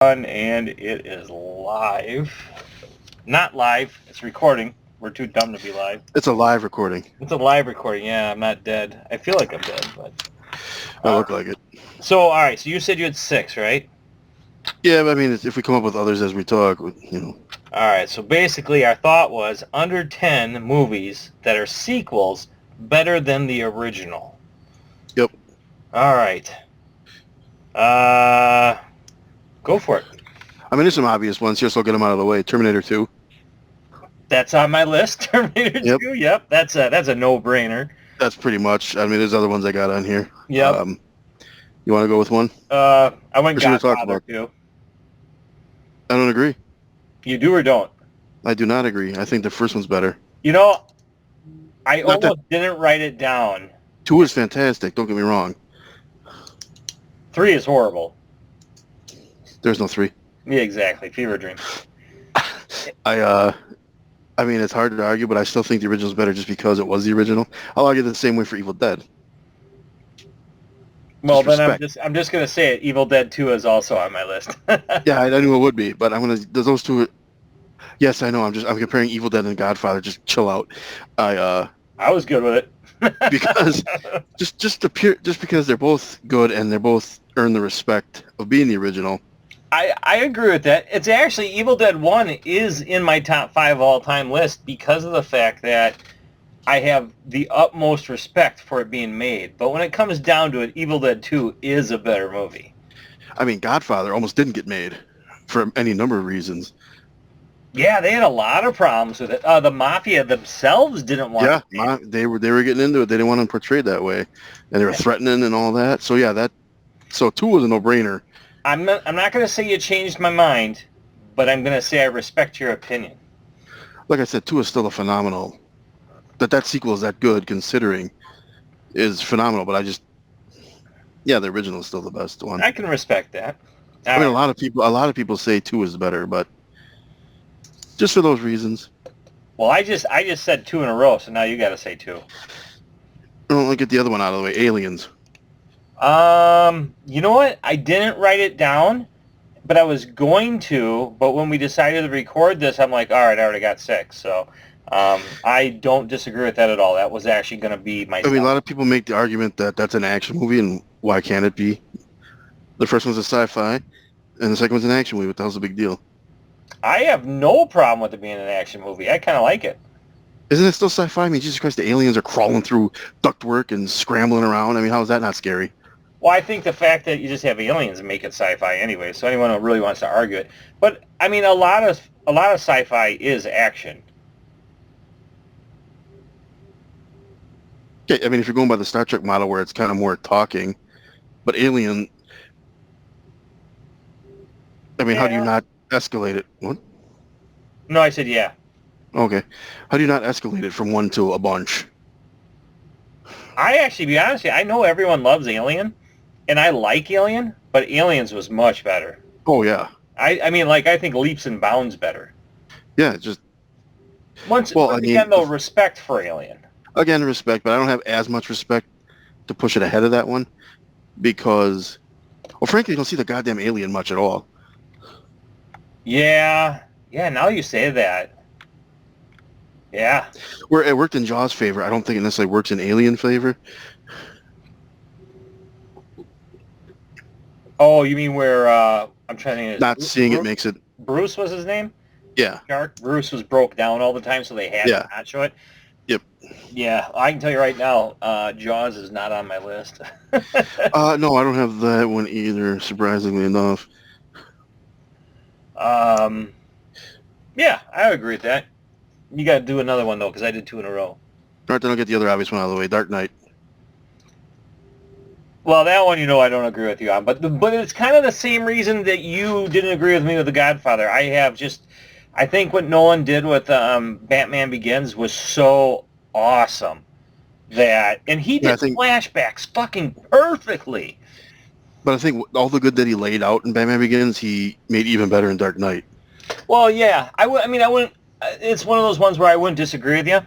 And it is live. Not live. It's recording. We're too dumb to be live. It's a live recording. It's a live recording. Yeah, I'm not dead. I feel like I'm dead, but I look like it. So, all right. So you said you had 6, right? Yeah, but I mean, if we come up with others as we talk, All right. So basically, our thought was under 10 movies that are sequels better than the original. Yep. All right. Go for it. I mean, there's some obvious ones here, so I'll get them out of the way. Terminator 2. That's on my list. Terminator 2. Yep. That's a no-brainer. That's pretty much. I mean, there's other ones I got on here. Yep. You want to go with one? I went Godfather 2. I don't agree. You do or don't? I do not agree. I think the first one's better. You know, I almost didn't write it down. 2 is fantastic. Don't get me wrong. 3 is horrible. There's no 3. Yeah, exactly. Fever dream. I mean, it's hard to argue, but I still think the original's better just because it was the original. I'll argue the same way for Evil Dead. Well, then I'm just gonna say it. Evil Dead 2 is also on my list. Yeah, I knew it would be, but I'm gonna. Those two. Yes, I know. I'm comparing Evil Dead and Godfather. Just chill out. I was good with it. Because just because they're both good and they're both earn the respect of being the original. I agree with that. It's actually Evil Dead 1 is in my top 5 all-time list because of the fact that I have the utmost respect for it being made. But when it comes down to it, Evil Dead 2 is a better movie. I mean, Godfather almost didn't get made for any number of reasons. Yeah, they had a lot of problems with it. The Mafia themselves didn't want it. Yeah, they were getting into it. They didn't want to portray it that way. And they were threatening and all that. So, yeah, so 2 was a no-brainer. I'm not going to say you changed my mind, but I'm going to say I respect your opinion. Like I said, 2 is still a phenomenal. That sequel is that good, considering, is phenomenal. But the original is still the best one. I can respect that. I mean, a lot of people say 2 is better, but just for those reasons. Well, I just said 2 in a row, so now you got to say 2. Well, let me get the other one out of the way. Aliens. You know what? I didn't write it down, but I was going to. But when we decided to record this, I'm like, all right, I already got 6. So I don't disagree with that at all. That was actually going to be my. I mean, a lot of people make the argument that that's an action movie, and why can't it be? The first one's a sci-fi, and the second one's an action movie. What the hell's the big deal? I have no problem with it being an action movie. I kind of like it. Isn't it still sci-fi? I mean, Jesus Christ, the aliens are crawling through ductwork and scrambling around. I mean, how is that not scary? Well, I think the fact that you just have aliens and make it sci-fi anyway, so anyone who really wants to argue it. But I mean, a lot of sci-fi is action. Okay, I mean, if you're going by the Star Trek model where it's kind of more talking, but Alien, I mean, how do you not escalate it? What? No, I said yeah. Okay. How do you not escalate it from 1 to a bunch? I actually, to be honest with you, I know everyone loves Alien, and I like Alien, but Aliens was much better. Oh, yeah. I mean, like, I think leaps and bounds better. Yeah, just... Once again, though, respect for Alien. Again, respect, but I don't have as much respect to push it ahead of that one, because, well, frankly, you don't see the goddamn alien much at all. Yeah, now you say that. Yeah. Where it worked in Jaws' favor, I don't think it necessarily works in Alien favor. Oh, you mean where, I'm trying to think. Not seeing it makes it... Bruce was his name? Yeah. Bruce was broke down all the time, so they had to not show it. Yep. Yeah, I can tell you right now, Jaws is not on my list. No, I don't have that one either, surprisingly enough. Yeah, I agree with that. You got to do another one, though, because I did 2 in a row. All right, then I'll get the other obvious one out of the way, Dark Knight. Well, that one, I don't agree with you on. But it's kind of the same reason that you didn't agree with me with The Godfather. I think what Nolan did with Batman Begins was so awesome and he did flashbacks fucking perfectly. But I think all the good that he laid out in Batman Begins, he made even better in Dark Knight. Well, yeah. I wouldn't... It's one of those ones where I wouldn't disagree with you.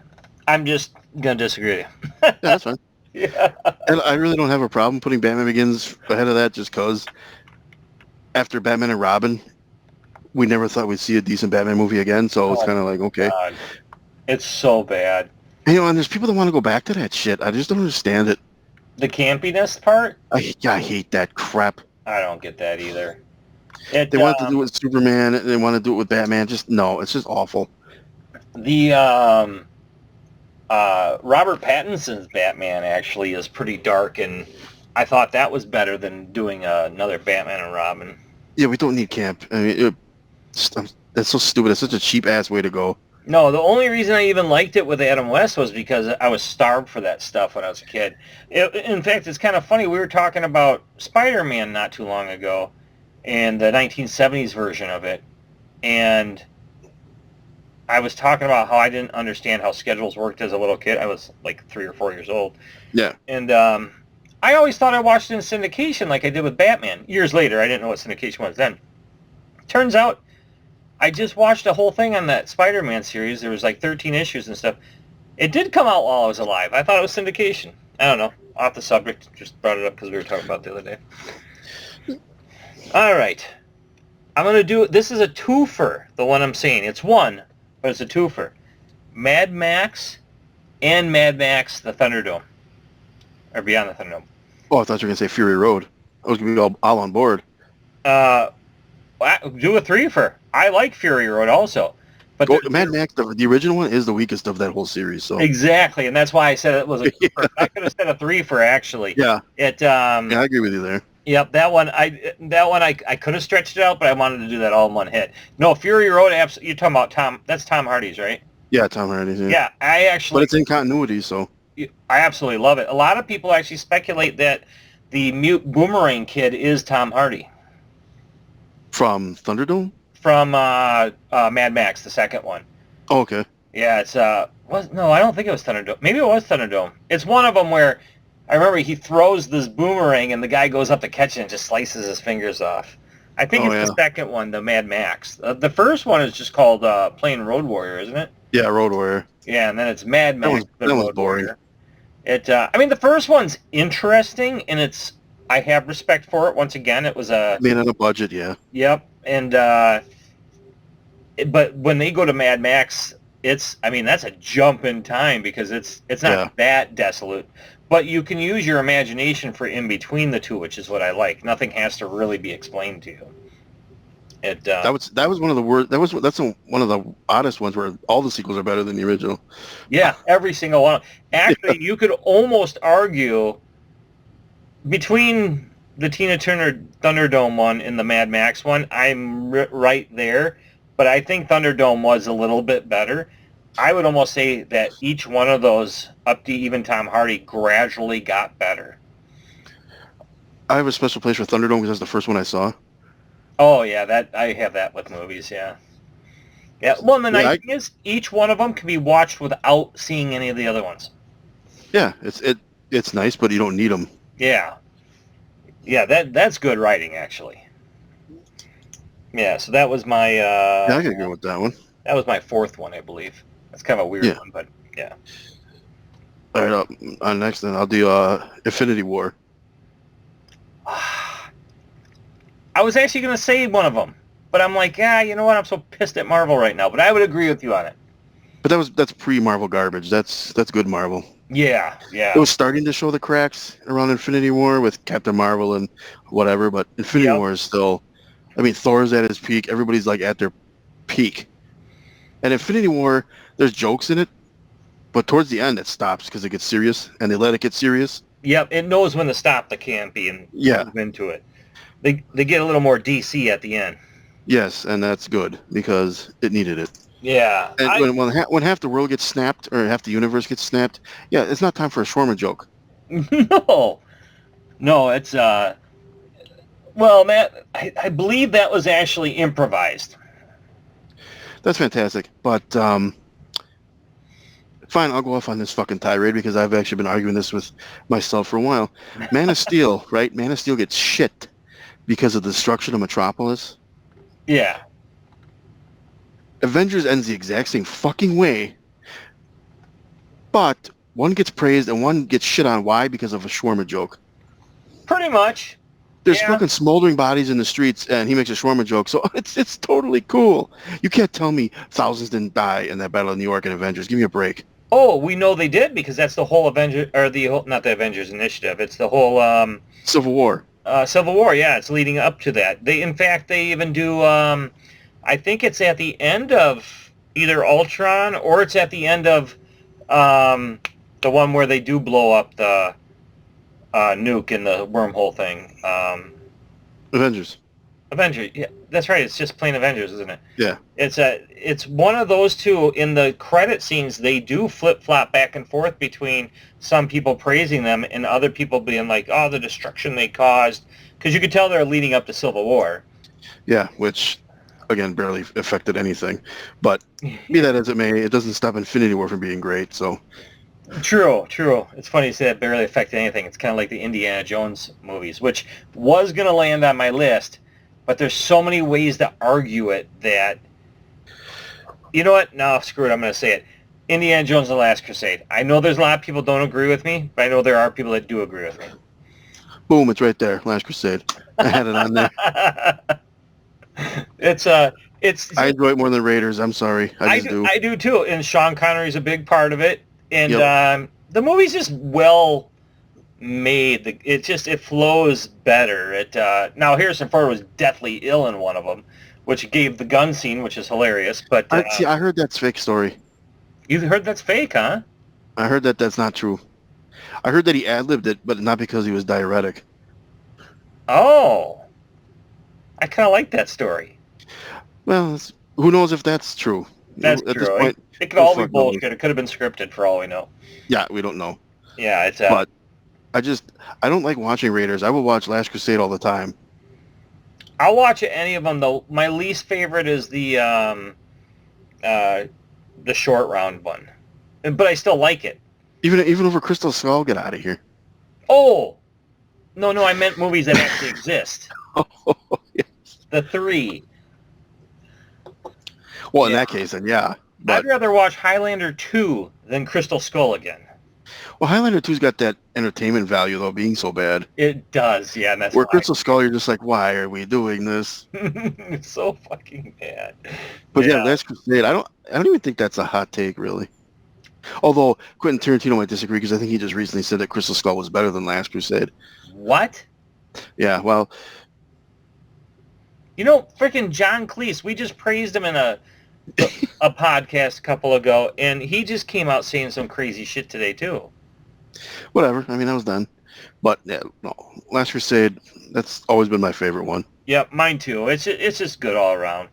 I'm just going to disagree with you. Yeah, that's fine. Yeah. And I really don't have a problem putting Batman Begins ahead of that just because. after Batman and Robin, we never thought we'd see a decent Batman movie again. So it's Oh, kind of like, okay. God. It's so bad. And, and there's people that want to go back to that shit. I just don't understand it. The campiness part? I hate that crap. I don't get that either. They wanted to do it with Superman, and they want to do it with Batman. Just, no, it's just awful. The Robert Pattinson's Batman actually is pretty dark, and I thought that was better than doing another Batman and Robin. Yeah, we don't need camp. I mean, that's so stupid. It's such a cheap-ass way to go. No, the only reason I even liked it with Adam West was because I was starved for that stuff when I was a kid. In fact, it's kind of funny. We were talking about Spider-Man not too long ago and the 1970s version of it. And I was talking about how I didn't understand how schedules worked as a little kid. I was like 3 or 4 years old. Yeah. And I always thought I watched it in syndication like I did with Batman. Years later, I didn't know what syndication was then. Turns out, I just watched a whole thing on that Spider-Man series. There was like 13 issues and stuff. It did come out while I was alive. I thought it was syndication. I don't know. Off the subject. Just brought it up because we were talking about it the other day. All right. I'm going to do... This is a twofer, the one I'm saying. It's one, but it's a twofer. Mad Max and Mad Max the Thunderdome. Or Beyond the Thunderdome. Oh, I thought you were going to say Fury Road. I was going to be all on board. Do a threefer. I like Fury Road also. But Mad Max, the original one, is the weakest of that whole series. So exactly, and that's why I said it was a twofer. I could have said a threefer actually. Yeah. Yeah, I agree with you there. Yep, that one I could have stretched it out, but I wanted to do that all in one hit. No, Fury Road. You're talking about Tom. That's Tom Hardy's, right? Yeah, Tom Hardy's. Yeah, I actually. But it's in continuity, so. I absolutely love it. A lot of people actually speculate that the mute boomerang kid is Tom Hardy. From Thunderdome? From Mad Max, the second one. Oh, okay. Yeah, it's no, I don't think it was Thunderdome. Maybe it was Thunderdome. It's one of them where I remember he throws this boomerang and the guy goes up to catch it and just slices his fingers off. I think it's the second one, the Mad Max. The first one is just called plain Road Warrior, isn't it? Yeah, Road Warrior. Yeah, and then it's Mad Max. That was boring. Warrior. I mean, the first one's interesting, and I have respect for it. Once again, it was made on a budget, yeah. Yep, and but when they go to Mad Max, that's a jump in time because it's not that desolate. But you can use your imagination for in between the two, which is what I like. Nothing has to really be explained to you. That was one of the worst. That's one of the oddest ones where all the sequels are better than the original. Yeah, every single one. Actually, you could almost argue between the Tina Turner Thunderdome one and the Mad Max one. I'm right there, but I think Thunderdome was a little bit better. I would almost say that each one of those, up to even Tom Hardy, gradually got better. I have a special place for Thunderdome because that's the first one I saw. Oh, yeah, that I have that with movies, yeah. Yeah, well, and the nice thing is, each one of them can be watched without seeing any of the other ones. Yeah, it's nice, but you don't need them. Yeah. Yeah, that's good writing, actually. Yeah, so that was my... I can go with that one. That was my fourth one, I believe. That's kind of a weird one, but yeah. All right, next then I'll do Infinity War. I was actually going to say one of them, but I'm like, you know what? I'm so pissed at Marvel right now. But I would agree with you on it. But that's pre-Marvel garbage. That's good Marvel. Yeah. It was starting to show the cracks around Infinity War with Captain Marvel and whatever, but Infinity War is still... I mean, Thor's at his peak. Everybody's like at their peak. And Infinity War, there's jokes in it, but towards the end it stops because it gets serious, and they let it get serious. Yep, it knows when to stop the campy and move into it. They get a little more DC at the end. Yes, and that's good because it needed it. Yeah. And when half the world gets snapped or half the universe gets snapped, it's not time for a shawarma joke. No, it's well, Matt, I believe that was actually improvised. That's fantastic, but fine, I'll go off on this fucking tirade because I've actually been arguing this with myself for a while. Man of Steel, right? Man of Steel gets shit because of the destruction of Metropolis. Yeah. Avengers ends the exact same fucking way, but one gets praised and one gets shit on. Why? Because of a shawarma joke. Pretty much. There's Yeah. fucking smoldering bodies in the streets, and he makes a shawarma joke. So it's totally cool. You can't tell me thousands didn't die in that Battle of New York and Avengers. Give me a break. Oh, we know they did because that's the whole Avenger or the whole, not the Avengers Initiative. It's the whole Civil War. Civil War. Yeah, it's leading up to that. In fact, they even do. I think it's at the end of either Ultron or it's at the end of the one where they do blow up the nuke in the wormhole thing. Avengers. Avengers. Yeah, that's right. It's just plain Avengers, isn't it? Yeah. It's one of those two. In the credit scenes, they do flip-flop back and forth between some people praising them and other people being like, oh, the destruction they caused. Because you could tell they're leading up to Civil War. Yeah, which, again, barely affected anything. But be that as it may, it doesn't stop Infinity War from being great, so... True. It's funny you say that barely affected anything. It's kind of like the Indiana Jones movies, which was going to land on my list, but there's so many ways to argue it that... You know what? No, screw it. I'm going to say it. Indiana Jones and the Last Crusade. I know there's a lot of people don't agree with me, but I know there are people that do agree with me. Boom, it's right there. Last Crusade. I had it on there. It's I enjoy it more than Raiders. I'm sorry. I do. I do too. And Sean Connery's a big part of it. And Yep. The movie's just well made. It flows better. Now Harrison Ford was deathly ill in one of them, which gave the gun scene, which is hilarious. But I heard that's fake story. you heard that's fake, huh? I heard that's not true. I heard that he ad-libbed it, but not because he was diuretic. Oh, I kind of like that story. Well, who knows if that's true? That's At true. this point, It could all be fuck knows. bullshit. It could have been scripted for all we know. Yeah, we don't know. Yeah, it's But I don't like watching Raiders. I will watch Last Crusade all the time. I'll watch any of them though. My least favorite is the short round one, but I still like it. Even over Crystal Skull, get out of here. Oh, no, I meant movies that actually exist. Oh, yes. The 3. Well, in Yeah. that case, then yeah. But I'd rather watch Highlander 2 than Crystal Skull again. well, Highlander 2's got that entertainment value though, being so bad. It does, yeah, and that's Where why. Crystal Skull, you're just like, why are we doing this? It's so fucking bad. But yeah, Last Crusade, I don't even think that's a hot take, really. Although Quentin Tarantino might disagree because I think he just recently said that Crystal Skull was better than Last Crusade. What? Yeah, well, You know, freaking John Cleese, we just praised him in a podcast a couple ago, and he just came out saying some crazy shit today, too. whatever. I mean, I was done. But yeah, no, Last Crusade, that's always been my favorite one. Yep, mine too. It's just good all around.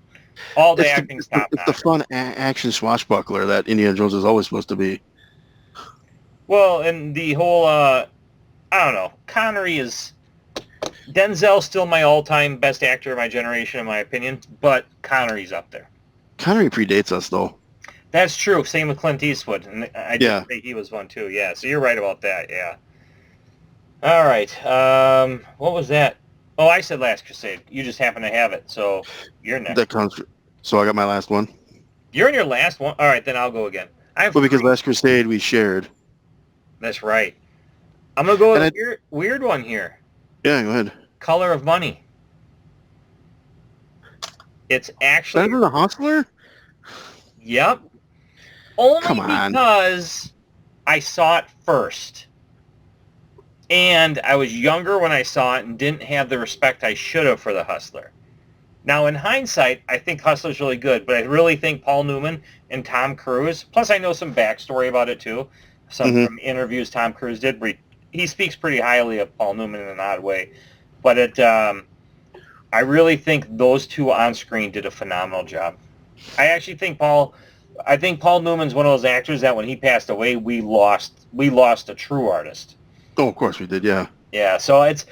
All the It's acting's top it's the notch. fun action swashbuckler that Indiana Jones is always supposed to be. Well, and the whole, I don't know, Connery is... Denzel's still my all-time best actor of my generation, in my opinion, but Connery's up there. Connery predates us, though. That's true. Same with Clint Eastwood. And I did Yeah. say he was one, too. Yeah, so you're right about that, yeah. All right. What was that? Oh, I said Last Crusade. You just happen to have it, so you're next. That comes. So I got my last one. You're in your last one? All right, then I'll go again. I have Well, because 3. Last Crusade we shared. That's right. I'm going to go with And a weird one here. Yeah, go ahead. Color of Money. It's actually... Better than The Hustler? Yep. Only Come on. because I saw it first. And I was younger when I saw it and didn't have the respect I should have for The Hustler. Now, in hindsight, I think Hustler's really good, but I really think Paul Newman and Tom Cruise, plus I know some backstory about it too, some from interviews Tom Cruise did, where he speaks pretty highly of Paul Newman in an odd way. But I really think those two on screen did a phenomenal job. I actually think Paul Newman's one of those actors that when he passed away, we lost a true artist. Oh, of course we did, yeah. Yeah, so it's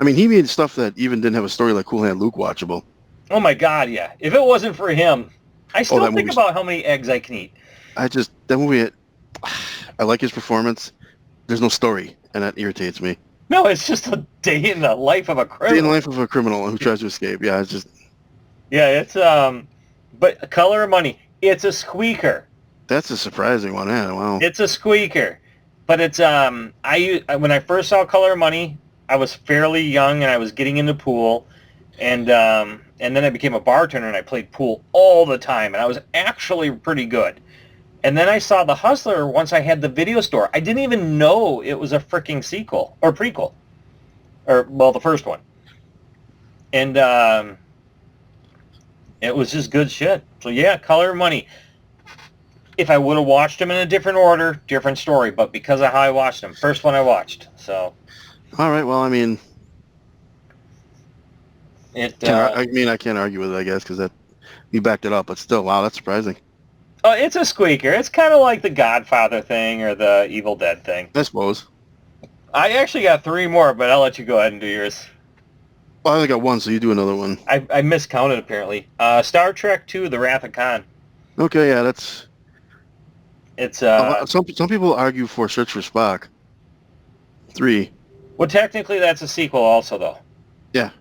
I mean, he made stuff that even didn't have a story like Cool Hand Luke watchable. oh my God, yeah. If it wasn't for him, I still that think movie's- about how many eggs I can eat. That movie, I like his performance. There's no story, and that irritates me. No, it's just a day in the life of a Day in criminal. the life of a criminal who tries to escape. Yeah, it's just... Yeah, it's but Color of Money, it's a squeaker. That's a surprising one, yeah, wow. It's a squeaker. But it's when I first saw Color of Money, I was fairly young and I was getting into pool, and then I became a bartender and I played pool all the time, and I was actually pretty good. And then I saw The Hustler once I had the video store. I didn't even know it was a freaking sequel or prequel, or well, the first one, and it was just good shit. So yeah, Color of Money. If I would have watched them in a different order, different story. But because of how I watched them, first one I watched. So. All right. Well, I mean, It. I can't argue with it, I guess, because that you backed it up. But still, wow, that's surprising. Oh, it's a squeaker. It's kind of like the Godfather thing or the Evil Dead thing. I suppose. I actually got 3 more, but I'll let you go ahead and do yours. Well, I only got one, so you do another one. I miscounted apparently. Star Trek II: The Wrath of Khan. Okay, yeah, that's. It's Some people argue for Search for Spock. 3. well, technically that's a sequel also though. Yeah.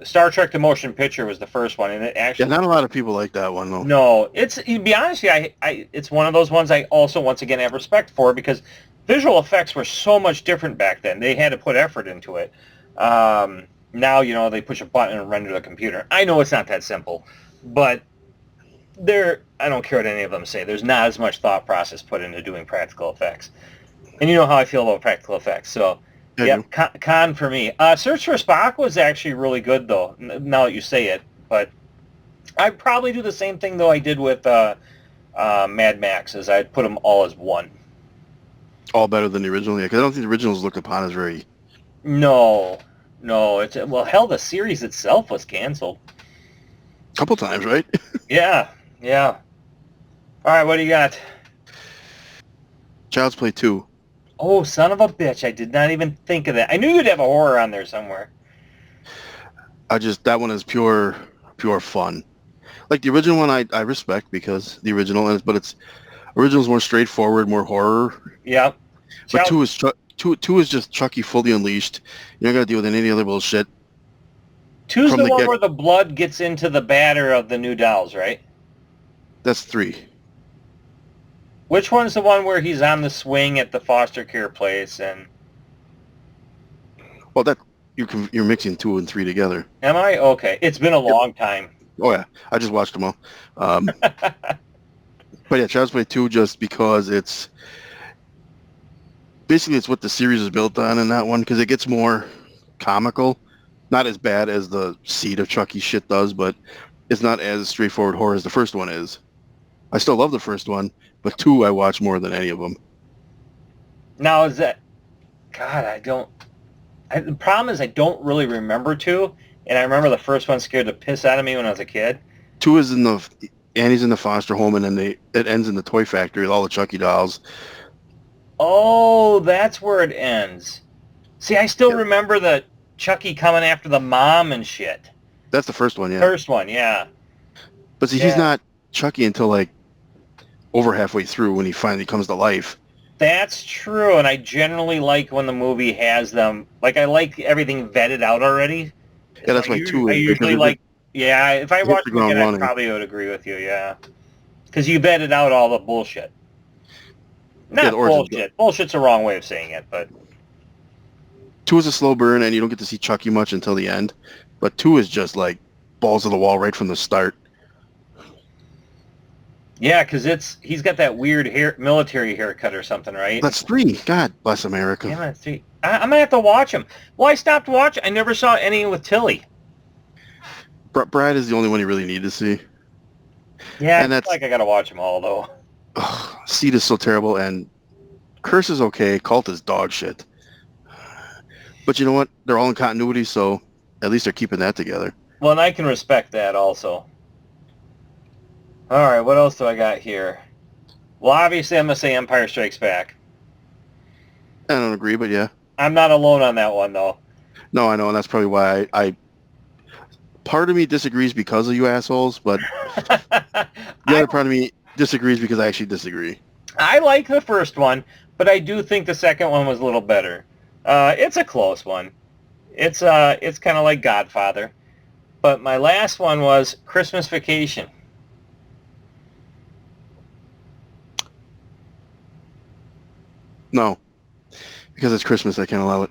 Star Trek: The Motion Picture was the first one, and it actually. Yeah, not a lot of people like that one though. No, it's to be honest, yeah, it's one of those ones I also once again have respect for because visual effects were so much different back then. They had to put effort into it. Now, they push a button and render the computer. I know it's not that simple, but I don't care what any of them say. There's not as much thought process put into doing practical effects. And you know how I feel about practical effects. So, yeah, con for me. Search for Spock was actually really good, though, now that you say it. But I'd probably do the same thing, though, I did with Mad Max, is I'd put them all as one. All better than the original, yeah, because I don't think the original is looked upon as very... No, well, hell, the series itself was canceled. A couple times, right? Yeah. All right, what do you got? Child's Play 2. Oh, son of a bitch, I did not even think of that. I knew you'd have a horror on there somewhere. That one is pure fun. Like the original one, I respect because the original is, but original's more straightforward, more horror. Yeah. But two is just Chucky fully unleashed. You're not gonna deal with any other bullshit. 2's the one where the blood gets into the batter of the new dolls, right? That's 3. Which one's the one where he's on the swing at the foster care place and? Well, that you're mixing 2 and 3 together. Am I? Okay, it's been a long time. Oh yeah, I just watched them all. But yeah, Child's Play 2 just because it's what the series is built on in that one because it gets more comical. Not as bad as the Seed of Chucky shit does, but it's not as straightforward horror as the first one is. I still love the first one, but 2 I watch more than any of them. Now is that... God, the problem is I don't really remember 2, and I remember the first one scared the piss out of me when I was a kid. 2 is Annie's in the foster home, and then it ends in the toy factory with all the Chucky dolls. Oh, that's where it ends. See, I still remember the Chucky coming after the mom and shit. That's the first one, yeah. First one, yeah. But see, he's not Chucky until like over halfway through when he finally comes to life. That's true, and I generally like when the movie has them. Like, I like everything vetted out already. Yeah, that's why 2 is... I usually like... Yeah, if I watched it again, I probably would agree with you, yeah. Because you vetted out all the bullshit. Not bullshit. Bullshit's the wrong way of saying it, but... 2 is a slow burn, and you don't get to see Chucky much until the end. But 2 is just like balls to the wall right from the start. Yeah, because he's got that weird military haircut or something, right? That's 3. God bless America. Yeah, that's 3. I'm going to have to watch them. Well, I stopped watching. I never saw any with Tilly. Brad is the only one you really need to see. Yeah, and I feel like I got to watch them all, though. Seed is so terrible, and Curse is okay. Cult is dog shit. But you know what? They're all in continuity, so at least they're keeping that together. Well, and I can respect that also. All right, what else do I got here? Well, obviously, I'm going to say Empire Strikes Back. I don't agree, but yeah. I'm not alone on that one, though. No, I know, and that's probably why I part of me disagrees because of you assholes, but the other part of me disagrees because I actually disagree. I like the first one, but I do think the second one was a little better. It's a close one. It's kind of like Godfather. But my last one was Christmas Vacation. No. Because it's Christmas, I can't allow it.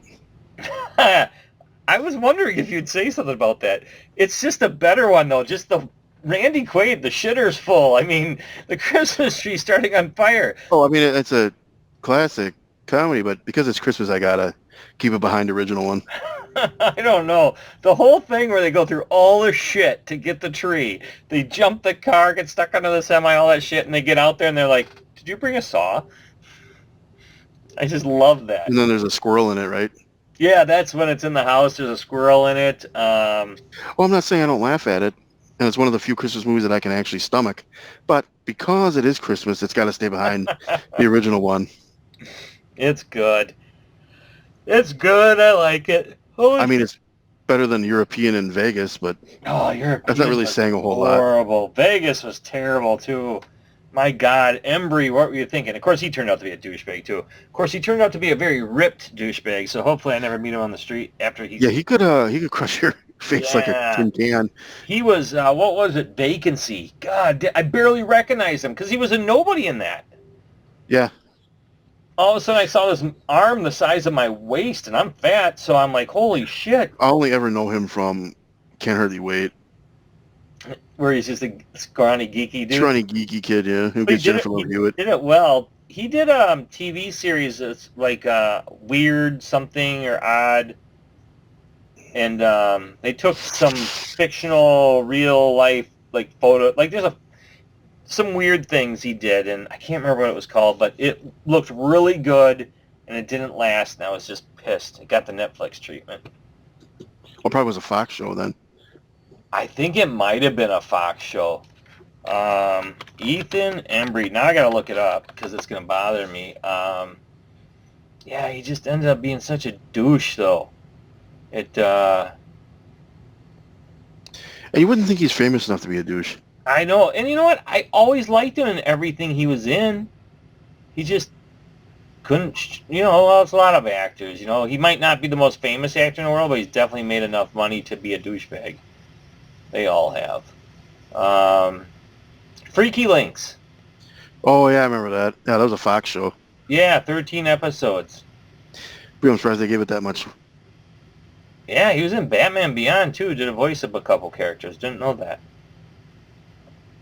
I was wondering if you'd say something about that. It's just a better one, though. Just the Randy Quaid, the shitter's full. I mean, the Christmas tree starting on fire. Oh, I mean, it's a classic comedy, but because it's Christmas, I gotta keep it behind the original one. I don't know. The whole thing where they go through all the shit to get the tree. They jump the car, get stuck under the semi, all that shit, and they get out there and they're like, did you bring a saw? I just love that. And then there's a squirrel in it, right? Yeah, that's when it's in the house. There's a squirrel in it. Well, I'm not saying I don't laugh at it, and it's one of the few Christmas movies that I can actually stomach. But because it is Christmas, it's got to stay behind the original one. It's good. It's good. I like it. I mean, it's better than European in Vegas, but European that's not really saying a whole lot. Horrible. Vegas was terrible, too. My God, Embry, what were you thinking? Of course, he turned out to be a douchebag, too. Of course, he turned out to be a very ripped douchebag, so hopefully I never meet him on the street after he... Yeah, he could crush your face like a tin can. He was, what was it, Vacancy. God, I barely recognized him, because he was a nobody in that. Yeah. All of a sudden, I saw this arm the size of my waist, and I'm fat, so I'm like, holy shit. I only ever know him from Can't Hardly Wait. Where he's just a scrawny, geeky dude. Scrawny, geeky kid, yeah, who gets Jennifer Love Hewitt. He did it well. He did a TV series that's like Weird Something or Odd, and they took some fictional, real-life, like, photo, like, there's some weird things he did, and I can't remember what it was called, but it looked really good, and it didn't last, and I was just pissed. It got the Netflix treatment. Well, probably was a Fox show then. I think it might have been a Fox show. Ethan Embry. Now I got to look it up because it's going to bother me. Yeah, he just ended up being such a douche, though. And you wouldn't think he's famous enough to be a douche. I know. And you know what? I always liked him in everything he was in. He just couldn't, well, it's a lot of actors, He might not be the most famous actor in the world, but he's definitely made enough money to be a douchebag. They all have. Freaky Links. Oh, yeah, I remember that. Yeah, that was a Fox show. Yeah, 13 episodes. I'm surprised they gave it that much. Yeah, he was in Batman Beyond, too. Did a voice of a couple characters. Didn't know that.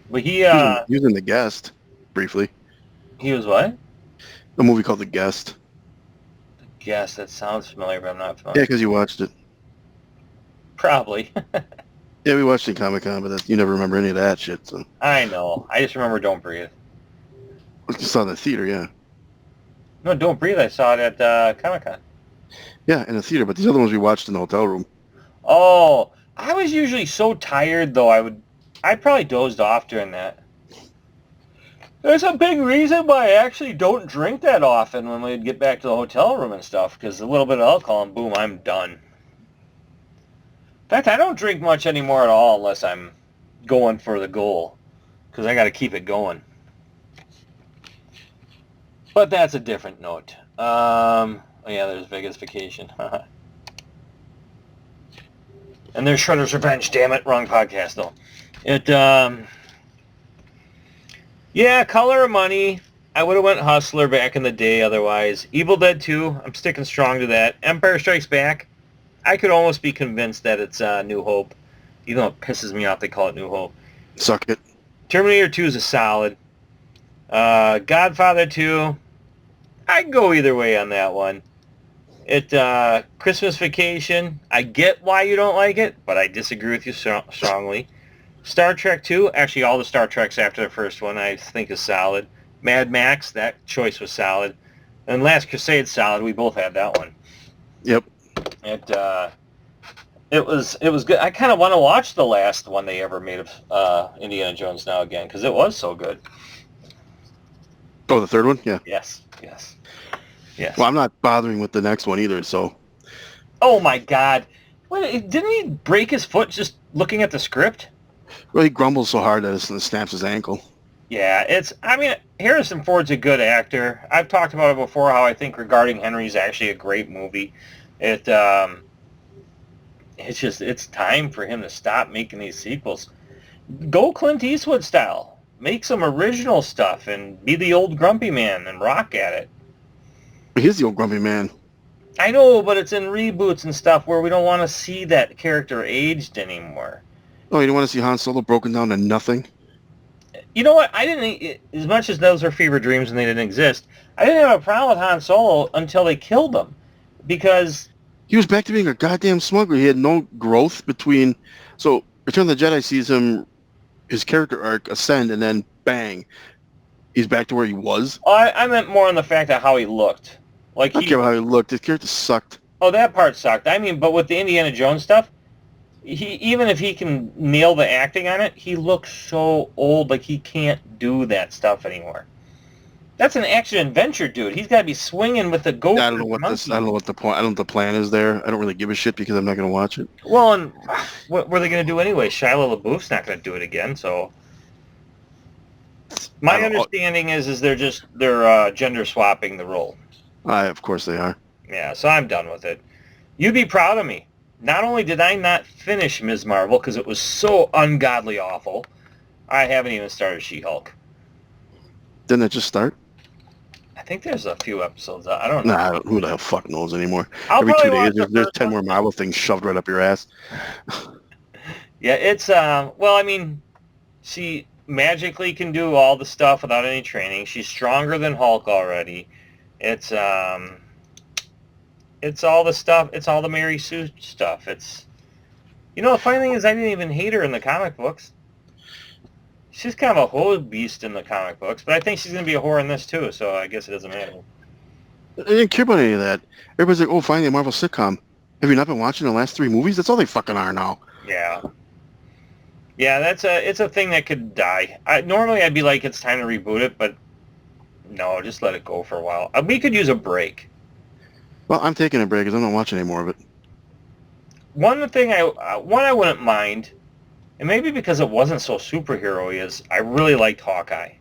But he was in The Guest, briefly. He was what? A movie called The Guest. The Guest, that sounds familiar, but I'm not familiar. Yeah, because you watched it. Probably. Yeah, we watched it in Comic-Con, but you never remember any of that shit, so... I know. I just remember Don't Breathe. I saw it in the theater, yeah. No, Don't Breathe, I saw it at Comic-Con. Yeah, in the theater, but these other ones we watched in the hotel room. Oh, I was usually so tired, though, I probably dozed off during that. There's a big reason why I actually don't drink that often when we'd get back to the hotel room and stuff, because a little bit of alcohol and boom, I'm done. In fact, I don't drink much anymore at all unless I'm going for the goal, because I got to keep it going. But that's a different note. Oh yeah, there's Vegas Vacation. And there's Shredder's Revenge. Damn it, wrong podcast though. Yeah, Color of Money. I would have went Hustler back in the day otherwise. Evil Dead 2, I'm sticking strong to that. Empire Strikes Back, I could almost be convinced that it's New Hope. Even though it pisses me off they call it New Hope. Suck it. Terminator 2 is a solid. Godfather 2, I can go either way on that one. Christmas Vacation, I get why you don't like it, but I disagree with you strongly. Star Trek 2, actually all the Star Treks after the first one I think is solid. Mad Max, that choice was solid. And Last Crusade, solid. We both had that one. Yep. It was good. I kind of want to watch the last one they ever made of Indiana Jones now again, because it was so good. Oh, the third one? Yeah. Yes. Well, I'm not bothering with the next one either, so... Oh, my God. Didn't he break his foot just looking at the script? Well, he grumbles so hard that it snaps his ankle. Yeah, Harrison Ford's a good actor. I've talked about it before, how I think Regarding Henry is actually a great movie. It's time for him to stop making these sequels. Go Clint Eastwood style. Make some original stuff and be the old grumpy man and rock at it. He's the old grumpy man. I know, but it's in reboots and stuff where we don't want to see that character aged anymore. Oh, you don't want to see Han Solo broken down to nothing? You know what? I didn't, as much as those are fever dreams and they didn't exist, I didn't have a problem with Han Solo until they killed him. Because, He was back to being a goddamn smuggler. He had no growth between... So, Return of the Jedi sees his character arc ascend, and then bang, he's back to where he was. I meant more on the fact of how he looked. Like I don't care how he looked. His character sucked. oh, that part sucked. I mean, but with the Indiana Jones stuff, even if he can nail the acting on it, he looks so old, like he can't do that stuff anymore. That's an action adventure, dude. He's got to be swinging with the gopher. I don't know what this. I don't know what the point. I don't know what the plan is there. I don't really give a shit because I'm not going to watch it. Well, and what were they going to do anyway? Shia LaBeouf's not going to do it again, so. My understanding is they're gender swapping the role. Of course they are. Yeah, so I'm done with it. You'd be proud of me. Not only did I not finish Ms. Marvel because it was so ungodly awful, I haven't even started She-Hulk. Didn't it just start? I think there's a few episodes. I don't know. Nah, who the hell fuck knows anymore? I'll Every 2 probably days, watch the there's first 10 one. more Marvel things shoved right up your ass. Yeah, it's, well, I mean, she magically can do all the stuff without any training. She's stronger than Hulk already. It's all the stuff. It's all the Mary Sue stuff. It's, you know, the funny thing is I didn't even hate her in the comic books. She's kind of a whole beast in the comic books, but I think she's going to be a whore in this too, so I guess it doesn't matter. I didn't care about any of that. Everybody's like, oh, finally a Marvel sitcom. Have you not been watching the last 3 movies? That's all they fucking are now. Yeah. Yeah, it's a thing that could die. Normally I'd be like, it's time to reboot it, but no, just let it go for a while. We could use a break. Well, I'm taking a break because I'm not watching any more of it. One thing I wouldn't mind, and maybe because it wasn't so superhero-y, is I really liked Hawkeye.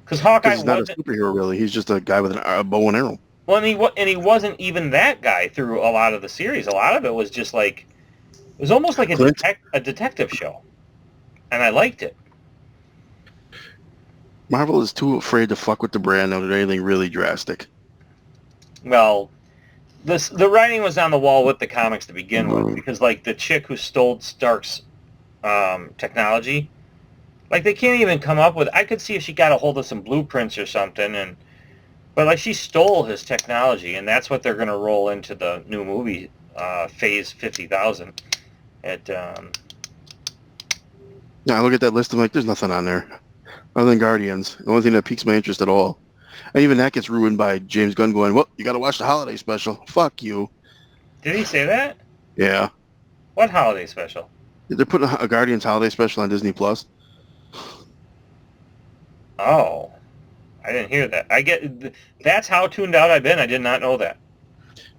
Because Hawkeye He's not a superhero, really. He's just a guy with a bow and arrow. Well, and he wasn't even that guy through a lot of the series. A lot of it was just like, it was almost like a detective show. And I liked it. Marvel is too afraid to fuck with the brand now that anything really drastic. Well, the writing was on the wall with the comics to begin with, because like the chick who stole Stark's technology, like they can't even come up with. I could see if she got a hold of some blueprints or something, but like she stole his technology, and that's what they're going to roll into the new movie, Phase 50,000. Yeah, I look at that list. I'm like, there's nothing on there other than Guardians. The only thing that piques my interest at all. And even that gets ruined by James Gunn going, well, you got to watch the holiday special. Fuck you. Did he say that? Yeah. What holiday special? They're putting a Guardians holiday special on Disney Plus. Oh, I didn't hear that. That's how tuned out I've been. I did not know that.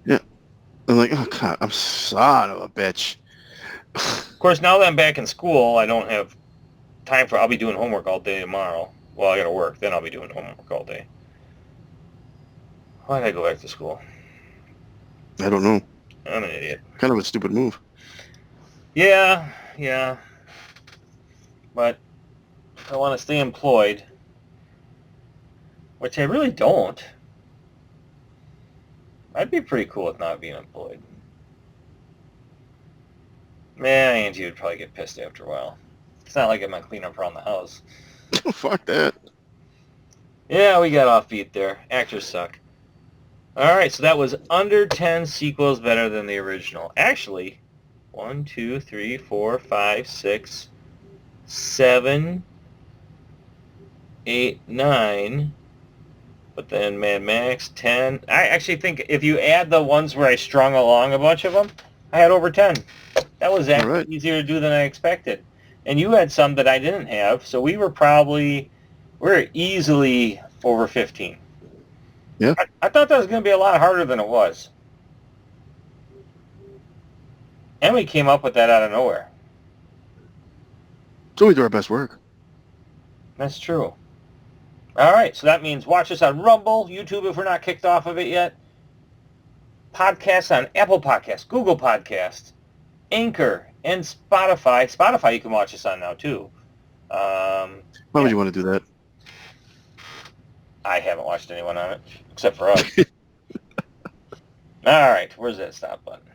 Yeah. I'm like, oh, God, I'm son of a bitch. Of course, now that I'm back in school, I don't have time I'll be doing homework all day tomorrow. Well, I got to work. Then I'll be doing homework all day. Why did I go back to school? I don't know. I'm an idiot. Kind of a stupid move. Yeah. But I want to stay employed, which I really don't. I'd be pretty cool with not being employed. Man, Angie would probably get pissed after a while. It's not like I'm going to clean up around the house. Fuck that. Yeah, we got off beat there. Actors suck. Alright, so that was under 10 sequels better than the original. Actually, 1, 2, 3, 4, 5, 6, 7, 8, 9. But then Mad Max, 10. I actually think if you add the ones where I strung along a bunch of them, I had over 10. That was actually easier to do than I expected. And you had some that I didn't have, so we were easily over 15. Yeah. I thought that was going to be a lot harder than it was. And we came up with that out of nowhere. So we do our best work. That's true. All right, so that means watch us on Rumble, YouTube if we're not kicked off of it yet. Podcasts on Apple Podcasts, Google Podcasts, Anchor, and Spotify. Spotify you can watch us on now, too. Why would you want to do that? I haven't watched anyone on it, except for us. All right, where's that stop button?